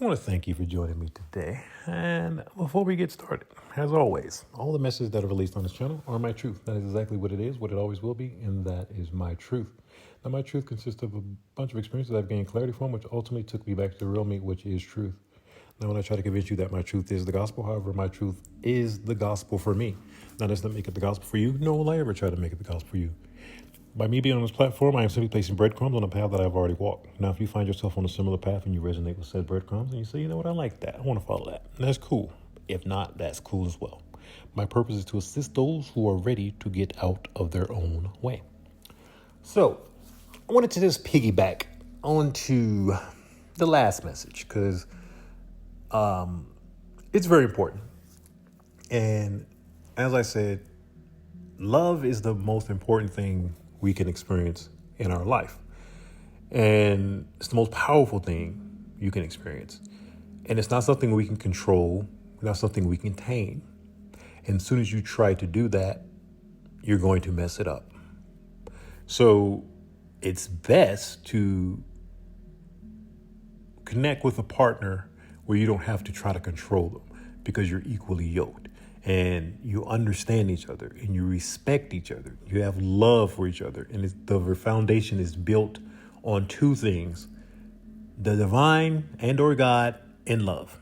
I want to thank you for joining me today. And before we get started, as always, all the messages that are released on this channel are my truth. That is exactly what it is, what it always will be, and that is my truth. Now, my truth consists of a bunch of experiences I've gained clarity from, which ultimately took me back to the real me, which is truth. Now, when I try to convince you that my truth is the gospel, however, my truth is the gospel for me. Now, does that make it the gospel for you? No, will I ever try to make it the gospel for you? By me being on this platform, I am simply placing breadcrumbs on a path that I've already walked. Now, if you find yourself on a similar path and you resonate with said breadcrumbs and you say, you know what, I like that, I want to follow that, and that's cool. If not, that's cool as well. My purpose is to assist those who are ready to get out of their own way. So, I wanted to just piggyback onto the last message because it's very important. And as I said, love is the most important thing we can experience in our life. And it's the most powerful thing you can experience. And it's not something we can control, not something we can tame. And as soon as you try to do that, you're going to mess it up. So it's best to connect with a partner where you don't have to try to control them because you're equally yoked. And you understand each other and you respect each other. You have love for each other. And the foundation is built on two things: the divine and or God and love.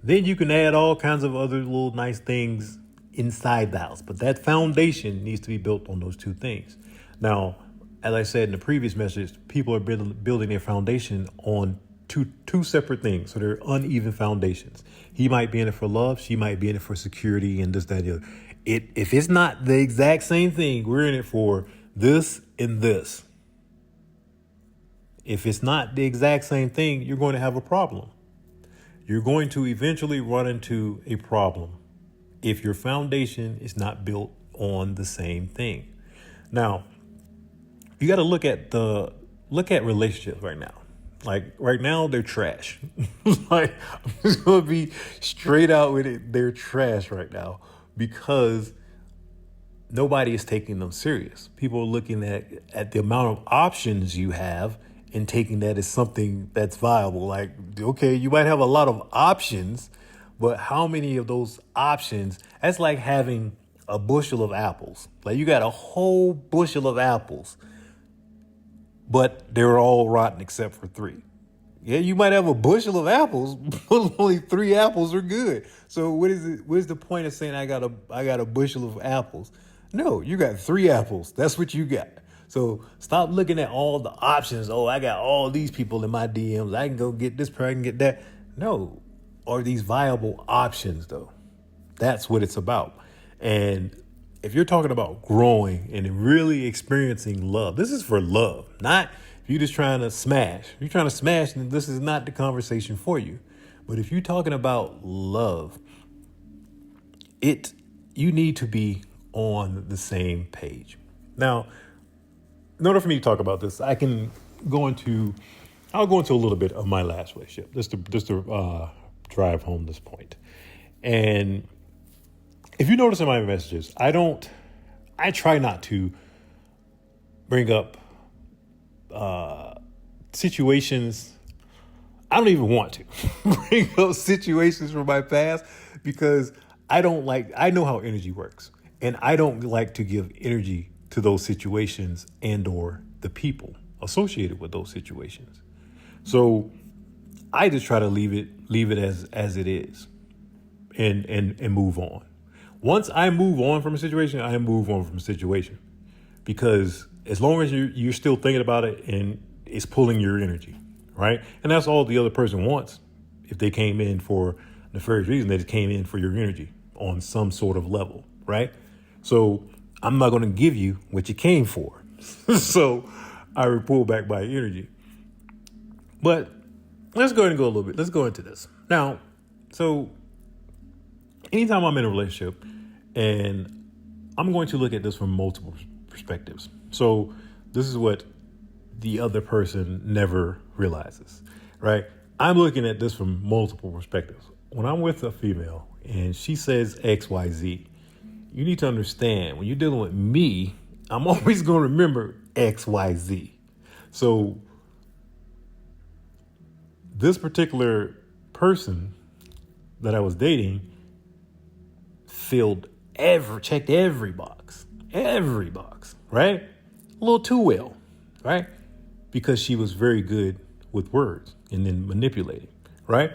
Then you can add all kinds of other little nice things inside the house. But that foundation needs to be built on those two things. Now, as I said in the previous message, people are building their foundation on two separate things. So they're uneven foundations. He might be in it for love. She might be in it for security and this, that, and the other. If it's not the exact same thing, we're in it for this and this. If it's not the exact same thing, you're going to have a problem. You're going to eventually run into a problem if your foundation is not built on the same thing. Now, you got to look at relationships right now. Like right now, they're trash. Like I'm just gonna be straight out with it. They're trash right now because nobody is taking them serious. People are looking at the amount of options you have and taking that as something that's viable. Like, okay, you might have a lot of options, but how many of those options? That's like having a bushel of apples. Like you got a whole bushel of apples, but they're all rotten except for 3. Yeah, you might have a bushel of apples, but only 3 apples are good. So what is it? What is the point of saying I got a bushel of apples? No, you got 3 apples. That's what you got. So stop looking at all the options. Oh, I got all these people in my DMs. I can go get this person, I can get that. No, are these viable options though? That's what it's about. And if you're talking about growing and really experiencing love, this is for love, not if you're just trying to smash. If you're trying to smash, then this is not the conversation for you. But if you're talking about love, you need to be on the same page. Now, in order for me to talk about this, I'll go into a little bit of my last relationship, just to drive home this point. And if you notice in my messages, I try not to bring up situations. I don't even want to bring up situations from my past because I know how energy works, and I don't like to give energy to those situations and or the people associated with those situations. So I just try to leave it as it is and move on. Once I move on from a situation, I move on from a situation because as long as you're still thinking about it and it's pulling your energy, right? And that's all the other person wants. If they came in for nefarious reason, they just came in for your energy on some sort of level, right? So I'm not going to give you what you came for. So I will pull back my energy. But let's go ahead and go a little bit. Let's go into this. Now, so anytime I'm in a relationship, and I'm going to look at this from multiple perspectives. So this is what the other person never realizes, right? I'm looking at this from multiple perspectives. When I'm with a female and she says X, Y, Z, you need to understand when you're dealing with me, I'm always going to remember X, Y, Z. So this particular person that I was dating checked every box, right? A little too well, right? Because she was very good with words and then manipulating, right?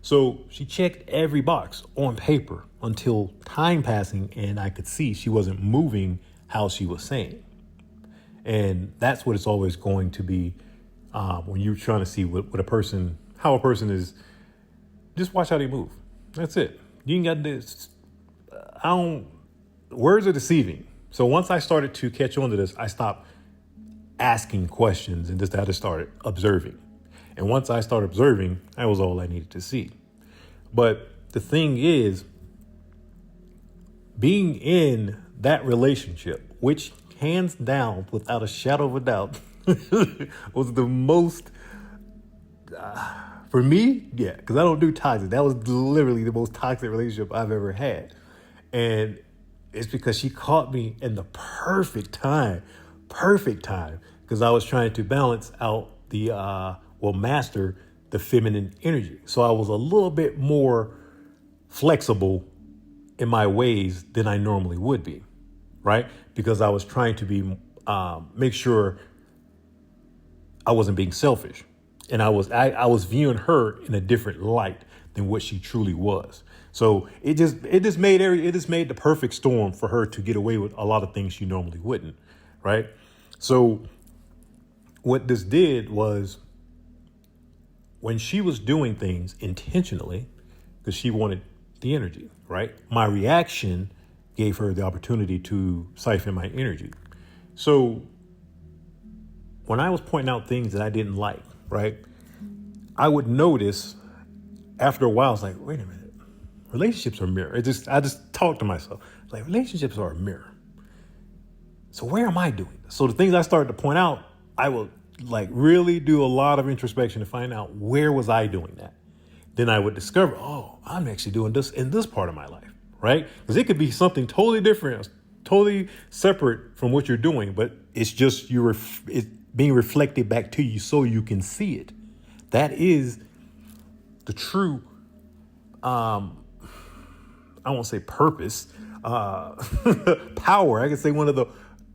So she checked every box on paper until time passing and I could see she wasn't moving how she was saying. And that's what it's always going to be when you're trying to see how a person is. Just watch how they move. That's it. You ain't got this. Words are deceiving. So once I started to catch on to this, I stopped asking questions and just started observing. And once I started observing, that was all I needed to see. But the thing is, being in that relationship, which hands down, without a shadow of a doubt, was the most, for me, yeah, because I don't do toxic. That was literally the most toxic relationship I've ever had. And it's because she caught me in the perfect time, because I was trying to balance out master the feminine energy. So I was a little bit more flexible in my ways than I normally would be, right? Because I was trying to make sure I wasn't being selfish. And I was viewing her in a different light than what she truly was. So it just made the perfect storm for her to get away with a lot of things she normally wouldn't, right? So what this did was, when she was doing things intentionally, because she wanted the energy, right? My reaction gave her the opportunity to siphon my energy. So when I was pointing out things that I didn't like, right, I would notice after a while, I was like, wait a minute, relationships are a mirror. I just talked to myself, like, relationships are a mirror. So where am I doing this? So the things I started to point out, I would really do a lot of introspection to find out, where was I doing that? Then I would discover, oh, I'm actually doing this in this part of my life, right? Because it could be something totally different, totally separate from what you're doing, but it's just it's being reflected back to you so you can see it. That is the true, I won't say purpose, power. I can say one of the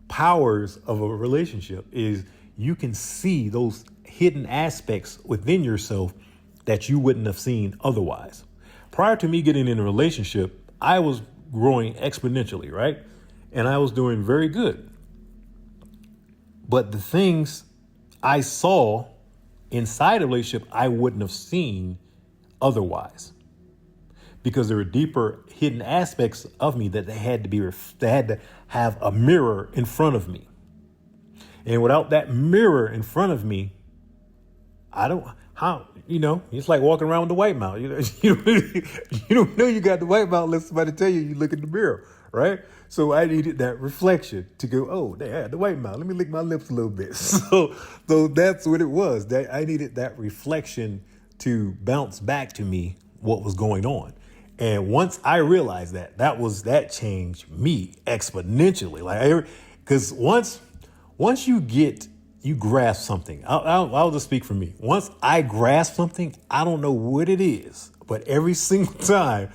powers of a relationship is you can see those hidden aspects within yourself that you wouldn't have seen otherwise. Prior to me getting in a relationship, I was growing exponentially, right? And I was doing very good. But the things I saw inside a relationship, I wouldn't have seen otherwise, because there were deeper hidden aspects of me that they had to have a mirror in front of me. And without that mirror in front of me, it's like walking around with the white mouth. You don't know you got the white mouth unless somebody tell you look in the mirror, right? So I needed that reflection to go, oh, they had the white mouth. Let me lick my lips a little bit. So that's what it was. That I needed that reflection to bounce back to me what was going on. And once I realized that changed me exponentially. Because once you grasp something, I'll just speak for me. Once I grasp something, I don't know what it is, but every single time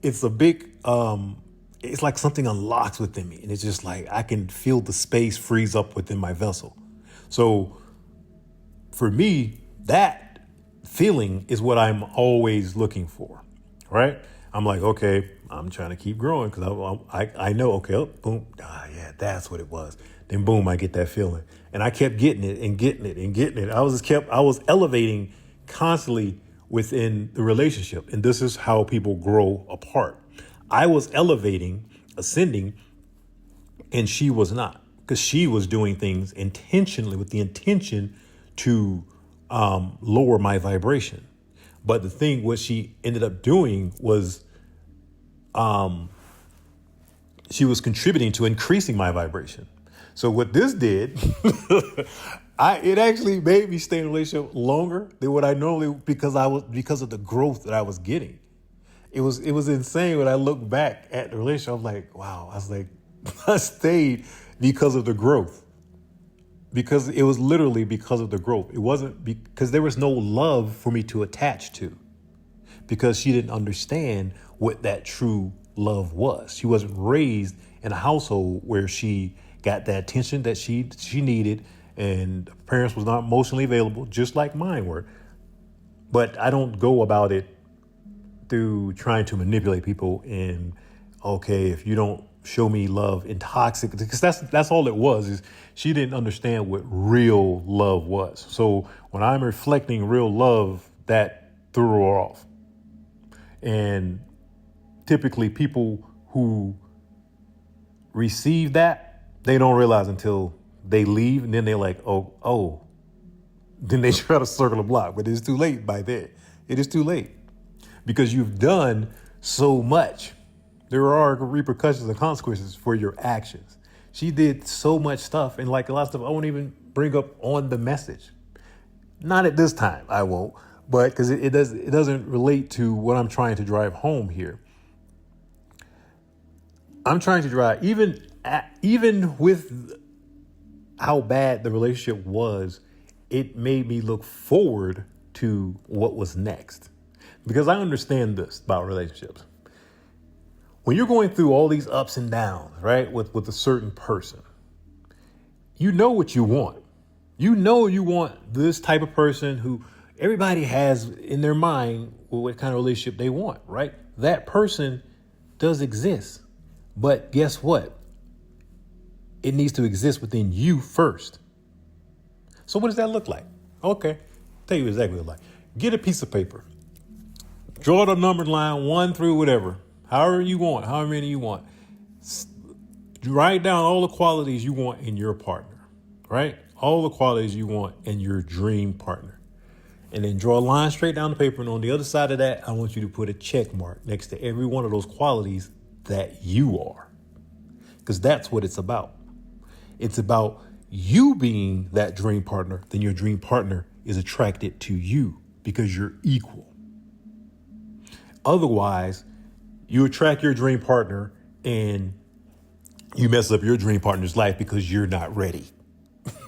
it's a big, it's like something unlocks within me. And it's just like, I can feel the space freeze up within my vessel. So for me, that feeling is what I'm always looking for, right? I'm like, okay, I'm trying to keep growing because I know, okay, oh, boom, yeah, that's what it was. Then boom, I get that feeling. And I kept getting it and getting it and getting it. I was elevating constantly within the relationship. And this is how people grow apart. I was elevating, ascending, and she was not, because she was doing things intentionally with the intention to lower my vibration. But the thing what she ended up doing was she was contributing to increasing my vibration. So what this did, it actually made me stay in a relationship longer than what I normally, because of the growth that I was getting. It was insane when I look back at the relationship. I'm like, wow, I stayed because of the growth. because it was literally because of the growth. It wasn't because there was no love for me to attach to, because she didn't understand what that true love was. She wasn't raised in a household where she got that attention that she needed, and parents was not emotionally available, just like mine were. But I don't go about it through trying to manipulate people and, okay, if you don't show me love in toxic, because that's all it was, is she didn't understand what real love was. So when I'm reflecting real love, that threw her off. And typically people who receive that, they don't realize until they leave, and then they're like, oh, then they try to circle the block, but it's too late by then. It is too late because you've done so much. There are repercussions and consequences for your actions. She did so much stuff, and like a lot of stuff I won't even bring up on the message. Not at this time, I won't, but because it doesn't relate to what I'm trying to drive home here. I'm trying to drive, even with how bad the relationship was, it made me look forward to what was next. Because I understand this about relationships. When you're going through all these ups and downs, right, with a certain person, you know what you want. You know you want this type of person who everybody has in their mind what kind of relationship they want, right? That person does exist. But guess what? It needs to exist within you first. So what does that look like? Okay, tell you exactly what it looks like. Get a piece of paper. Draw the numbered line 1 through whatever. However you want, however many you want. Write down all the qualities you want in your partner, right? All the qualities you want in your dream partner. And then draw a line straight down the paper. And on the other side of that, I want you to put a check mark next to every one of those qualities that you are. Because that's what it's about. It's about you being that dream partner. Then your dream partner is attracted to you because you're equal. Otherwise, you attract your dream partner and you mess up your dream partner's life because you're not ready.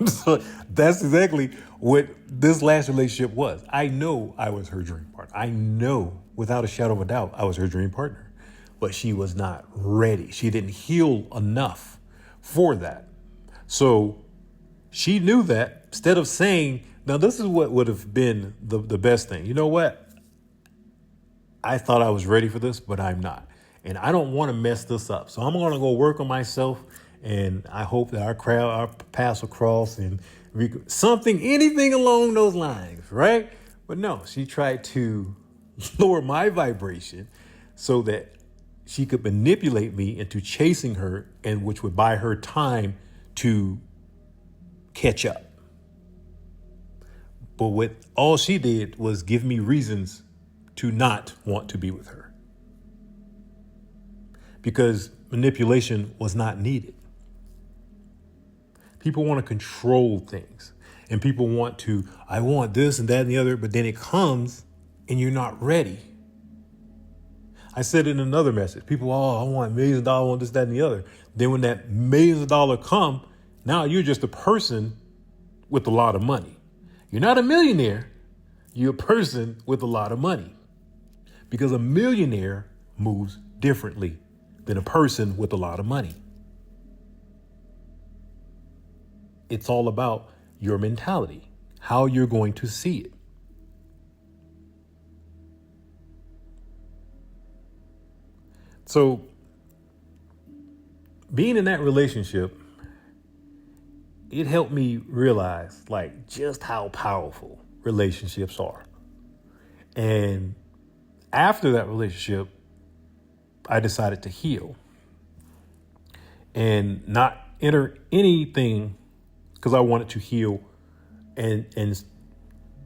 So that's exactly what this last relationship was. I know I was her dream partner. I know without a shadow of a doubt I was her dream partner, but she was not ready. She didn't heal enough for that. So she knew that. Instead of saying, now this is what would have been the best thing. You know what? I thought I was ready for this, but I'm not. And I don't want to mess this up. So I'm going to go work on myself. And I hope that our paths will cross and anything along those lines, right? But no, she tried to lower my vibration so that she could manipulate me into chasing her, and which would buy her time to catch up. But what all she did was give me reasons to not want to be with her, because manipulation was not needed. People want to control things, and people I want this and that and the other, but then it comes and you're not ready. I said in another message, people, I want millions of dollars, I want this, that, and the other. Then when that millions of dollars come, now you're just a person with a lot of money. You're not a millionaire. You're a person with a lot of money, because a millionaire moves differently than a person with a lot of money. It's all about your mentality, how you're going to see it. So being in that relationship, it helped me realize like just how powerful relationships are. And after that relationship, I decided to heal and not enter anything, because I wanted to heal and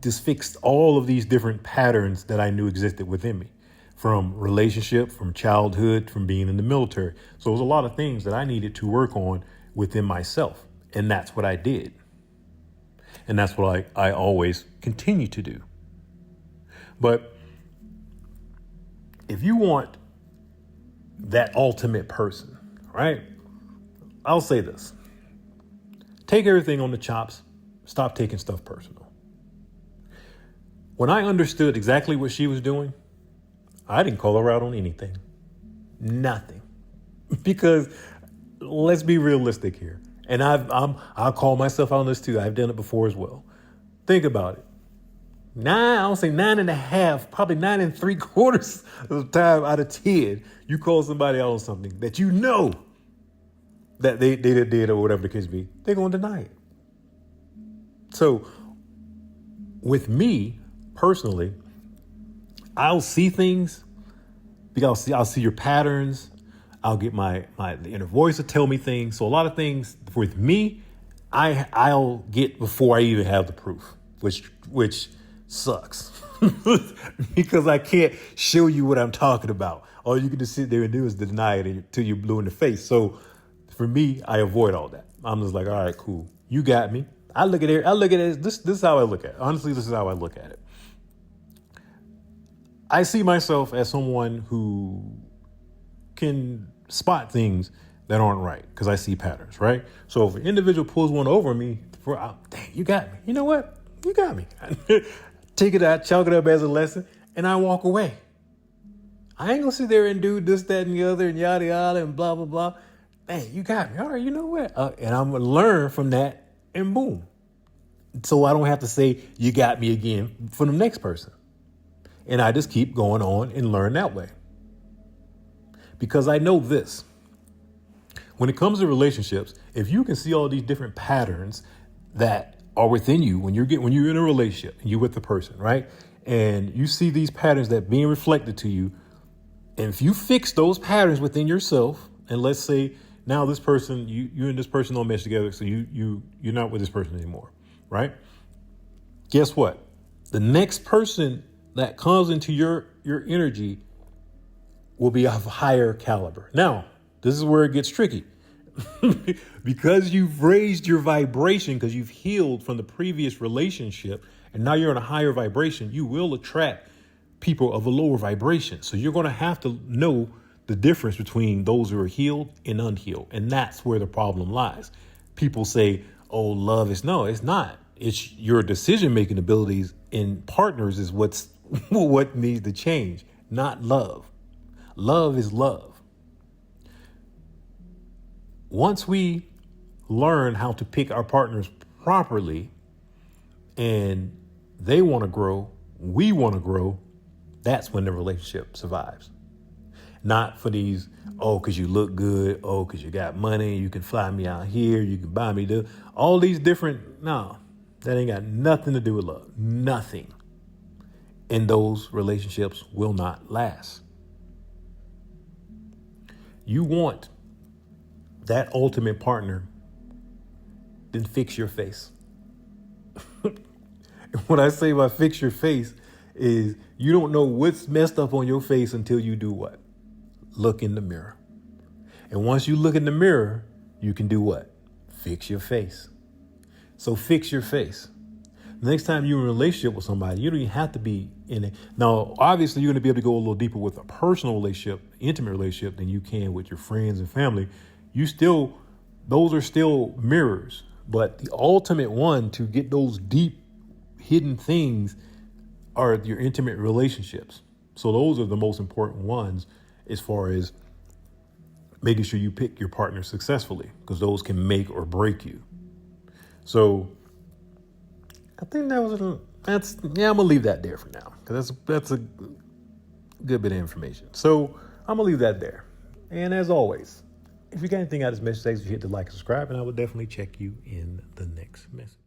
just fix all of these different patterns that I knew existed within me, from relationship, from childhood, from being in the military. So it was a lot of things that I needed to work on within myself. And that's what I did. And that's what I always continue to do. But if you want that ultimate person, right? I'll say this. Take everything on the chops. Stop taking stuff personal. When I understood exactly what she was doing, I didn't call her out on anything. Nothing. Because let's be realistic here. And I'll call myself out on this too. I've done it before as well. Think about it. I'll say 9.5, probably 9.75 of the time out of 10, you call somebody out on something that you know that they did or whatever the case be, they're going to deny it. So with me personally, I'll see things because I'll see your patterns. I'll get the inner voice to tell me things. So a lot of things with me, I'll get before I even have the proof, which sucks because I can't show you what I'm talking about. All you can just sit there and do is deny it until you're blue in the face. So for me, I avoid all that. I'm just like, all right, cool. You got me. I look at it. This is how I look at it. Honestly, this is how I look at it. I see myself as someone who can spot things that aren't right because I see patterns, right? So if an individual pulls one over me, dang, you got me. You know what? You got me. Take it out, chalk it up as a lesson, and I walk away. I ain't gonna sit there and do this, that, and the other, and yada, yada, and blah, blah, blah. Dang, you got me. All right, you know what? And I'm gonna learn from that, and boom. So I don't have to say, you got me again for the next person. And I just keep going on and learn that way. Because I know this. When it comes to relationships, if you can see all these different patterns that are within you when you're in a relationship and you're with the person, right? And you see these patterns that being reflected to you. And if you fix those patterns within yourself, and let's say now this person, you and this person don't mesh together, so you're not with this person anymore, right? Guess what? The next person that comes into your energy will be of higher caliber. Now, this is where it gets tricky. Because you've raised your vibration, because you've healed from the previous relationship, and now you're on a higher vibration, you will attract people of a lower vibration. So you're going to have to know the difference between those who are healed and unhealed. And that's where the problem lies. People say, oh, love is no, it's not. It's your decision-making abilities in partners is what needs to change, not love. Love is love. Once we learn how to pick our partners properly and they want to grow, we want to grow, that's when the relationship survives. Not for these, oh, because you look good, oh, because you got money, you can fly me out here, you can buy me this, all these different, no, that ain't got nothing to do with love. Nothing. And those relationships will not last. You want that ultimate partner, then fix your face. What I say by fix your face is you don't know what's messed up on your face until you do what? Look in the mirror. And once you look in the mirror, you can do what? Fix your face. So fix your face. The next time you're in a relationship with somebody, you don't even have to be in it. Now, obviously, you're going to be able to go a little deeper with a personal relationship, intimate relationship, than you can with your friends and family. Those are still mirrors. But the ultimate one to get those deep hidden things are your intimate relationships. So those are the most important ones as far as making sure you pick your partner successfully, because those can make or break you. So I think I'm gonna leave that there for now, because that's a good bit of information. So I'm gonna leave that there. And as always, if you got anything out of this message, hit the like and subscribe, and I will definitely check you in the next message.